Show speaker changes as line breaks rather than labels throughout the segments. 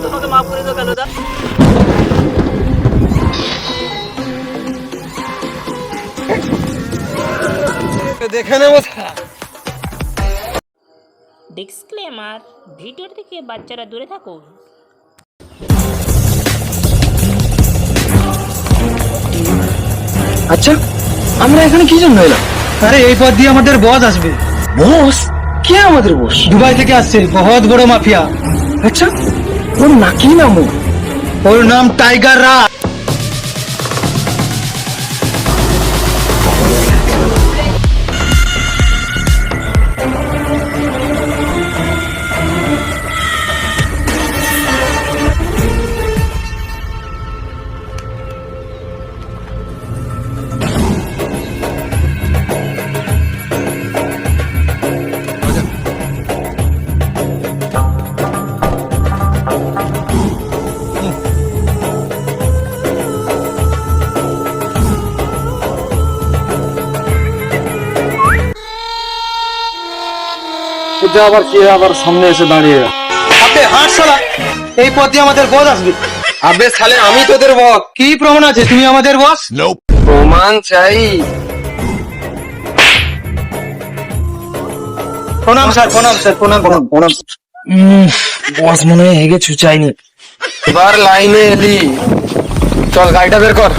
মতো আমাকে মাফ করে দাও কালুদা।
দেখে নেবো।
ডিসক্লেমার, ভিডিও থেকে বাচ্চারা দূরে থাকুন।
আচ্ছা, আমরা এখানে কি জন্য এলাম?
আরে এই পথ দিয়ে আমাদের বস আসবে।
বস? কে আমাদের বস?
দুবাই থেকে আসছে, বহুত বড় মাফিয়া।
আচ্ছা, ওর না কি নাম?
ওর নাম টাইগার রাজ।
আবার কে আবার সামনে এসে দাঁড়িয়ে?
আবে হাঁট শালা, এই পথ দিয়ে আমাদের বস আসবে।
আবে সালে, আমি তোদের বস।
কি প্রমাণ আছে তুমি আমাদের বস?
প্রমাণ চাই।
প্রণাম স্যার, প্রণাম স্যার, প্রণাম প্রণাম প্রণাম।
বস মনে হয় হেগে ছুচাইনি। এবার লাইনে এলি, চল গাড়িটা বের কর।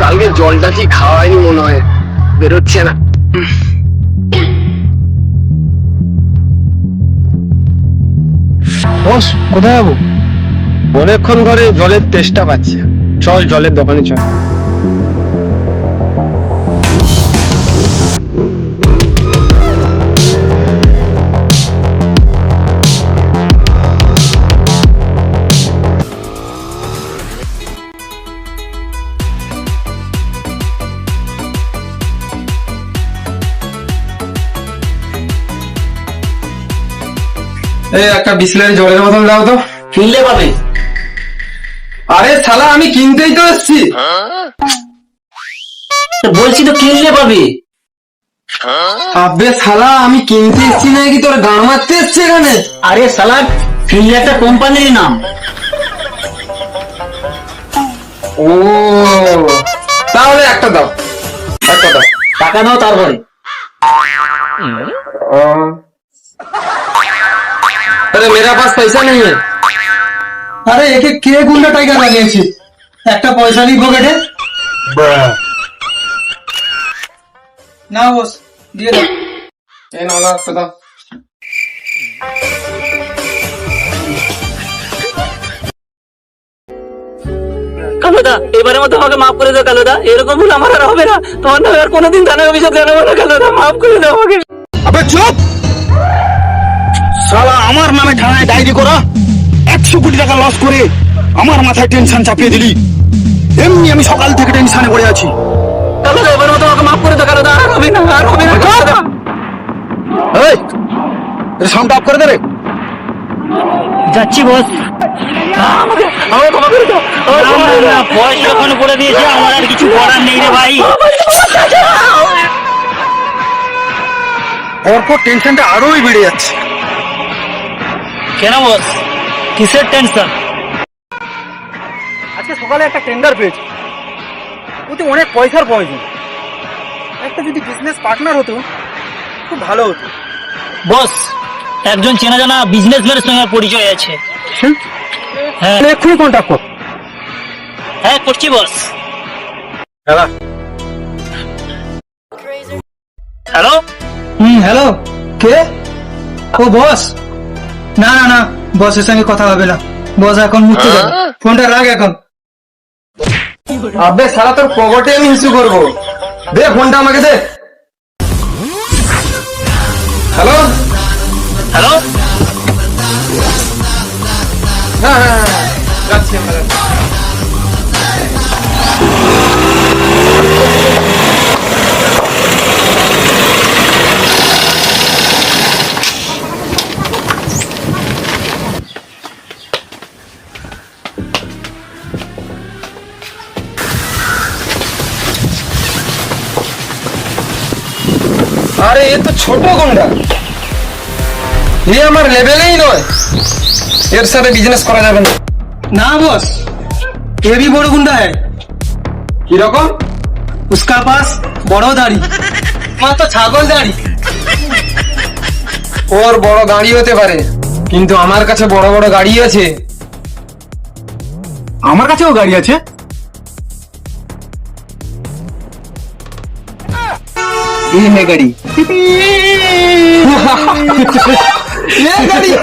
কালকে জলটা কি খাওয়াইনি মনে হয়, বেরোচ্ছে না।
বস কোথায় যাবো?
অনেকক্ষণ ধরে জলের তেষ্টা পাচ্ছে, চল জলের দোকানে চল। এই একটা বিসলারি জলের বোতল দাও তো।
কিনলে পাবে?
আরে শালা, আমি কিনতেই তো এসছি।
বলছি তো কিনলে পাবে।
আবে শালা, আমি কিনতে এসছি নাকি তোর গান মারতে এসছি এখানে?
আরে শালা, কিনলে একটা কোম্পানির নাম।
ও, তাহলে একটা দাও, একটা দাও।
টাকা দাও তারপরে।
अरे मेरा पास पैसा नहीं है।
আরে একে কে গুন্ডা টাইগার লাগিয়েছে? একটা পয়সা নেই পকেটে। না বস, দিয়ে দাও।
এই নাও, নাও, একটা দাও।
কালুদা, এবারের মতো আমাকে মাফ করে দাও কালুদা। এরকম ভুল আমার আর হবে না। তোমার নামে আর কোনোদিন থানায় অভিযোগ জানাবো না কালুদা, মাফ করে দাও আমাকে।
আবে চুপ শালা, আমার নামে থানায় ডায়েরি করা, 100 কোটি টাকা লস করে আমার মাথায় টেনশন চাপিয়ে দিলি। এমনি আমি সকাল থেকে টেনশনে পড়ে আছি।
কালুদা, এবারের মতো আমাকে মাফ করে দাও কালুদা, আর হবে না, আর হবে না কালুদা।
এই সাউন্ড অফ করে দে রে।
যাচ্ছি বস। আমাকে আমাকে ক্ষমা করে দাও।
বয়স যখন করে দিয়েছে, আমার আর কিছু করার নেই রে ভাই।
পরপর টেনশনটা আরোই বেড়ে যাচ্ছে।
কেন বস, কিসের টেনশন?
আজকে সকালে একটা টেন্ডার পেয়েছি, ওতে অনেক পয়সার প্রয়োজন।
একটা যদি বিজনেস পার্টনার হতো খুব ভালো হতো।
বস, একজন চেনা জানা বিজনেসম্যানের সঙ্গে আমার পরিচয় আছে। হ্যাঁ
এক্ষুনি কন্ট্যাক্ট কর।
হ্যাঁ করছি বস। হ্যালো।
হ্যালো, কে? ও বস? না না না, বসের সঙ্গে কথা হবে না, বস এখন মুক্তি দেবে। ফোনটা রাখ এখন।
আবে সারা তোর পকেটে আমি ইস্যু করবো। দে ফোনটা আমাকে দে। হ্যালো।
হ্যালো।
হ্যাঁ হ্যাঁ হ্যাঁ, যাচ্ছি আমরা যাচ্ছি। আরে এ তো ছোট গুন্ডা, এ আমার লেভেলেই নয়, এর সাথে বিজনেস করা যাবে না।
ना बॉस, ये भी बड़ो गुंडा है।
কিরকম?
उसका पास बड़ो दाढ़ी, मां तो छागल दाढ़ी।
ওর বড় গাড়ি হতে পারে, কিন্তু আমার কাছে বড় বড় গাড়ি আছে।
আমার কাছেও গাড়ি আছে।
ये है गाड़ी।
ये गाड़ी है।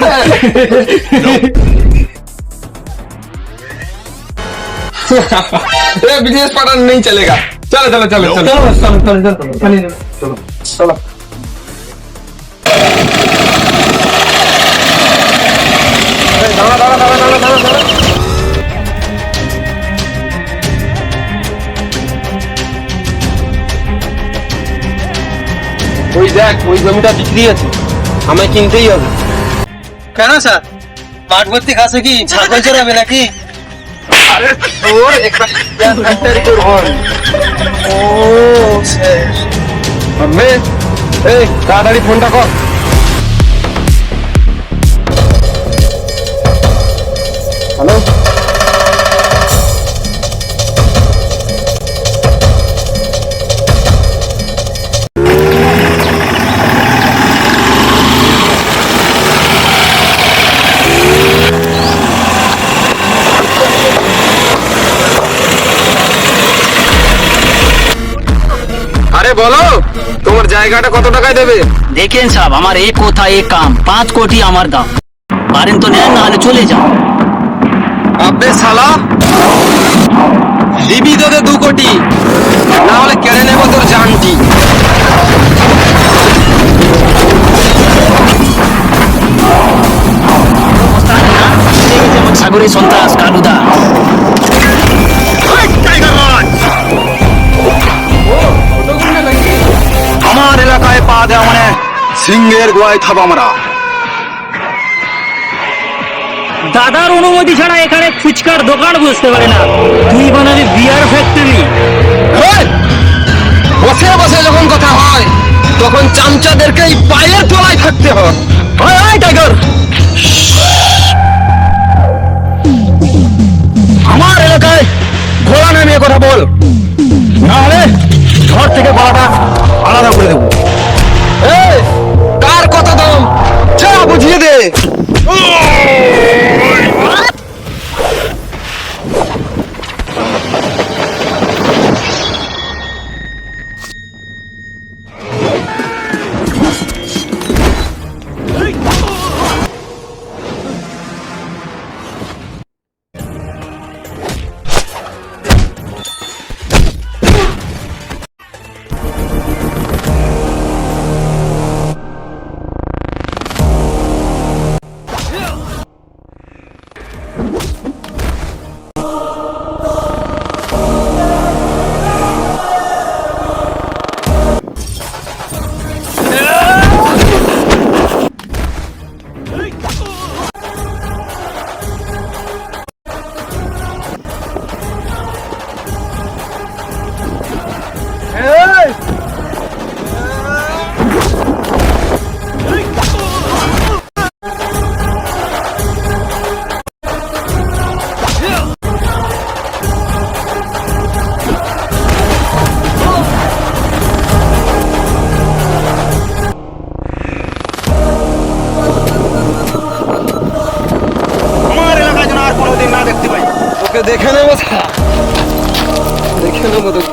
ये बिजनेस पार्टनर नहीं चलेगा। चलो चलो चलो चलो
चलो बस, चलो चलो चलो चलो
चलो। दाड़ा दाड़ा दाड़ा दाड़ा दाड़ा दाड़ा। ওই দেখ, ওই জমিটা বিক্রি আছে, আমায় কিনতেই হবে।
কেন স্যার, মাঠ ভর্তি ঘাসে কি ছাগল চড়াবে নাকি?
আরে তোর একটা ফ্যাক্টরি করব। ও শেষ। আম্মে, এই তাড়াতাড়ি ফোনটা কর। হ্যালো। আরে বলো, তোমার জায়গাটা কত টাকায় দেবে?
দেখেন সাহেব, আমার এক কথা এক কাম, 5 কোটি আমার দাম। পারেন তো নেন, না হলে চলে যান।
আবে শালা, দিবি তোদের 2 কোটি, না হলে কেড়ে নেবো তোর জানটি।
সাগরে সন্ত্রাস কালুদা।
আমার এলাকায় পা দেওয়া মানে সিংহের গোয়ায় থাবা মারা।
দাদার অনুমতি ছাড়া এখানে ফুচকার দোকান বসতে পারে না, তুই বানাবি বিয়ার ফ্যাক্টরি।
এই, বসে বসে যখন কথা হয়, তখন চামচাদেরকে এই পায়ের তলায় থাকতে হয়। ওই ওই টাইগার,
আমার এলাকায় ঘোড়া নামিয়ে কথা বল, না হলে ঘর থেকে গলাটা আলাদা করে দেবো।
এই, কার কত দাম যা বুঝিয়ে দে। তোকে দেখে নেবো, দেখে নেবো তোকে।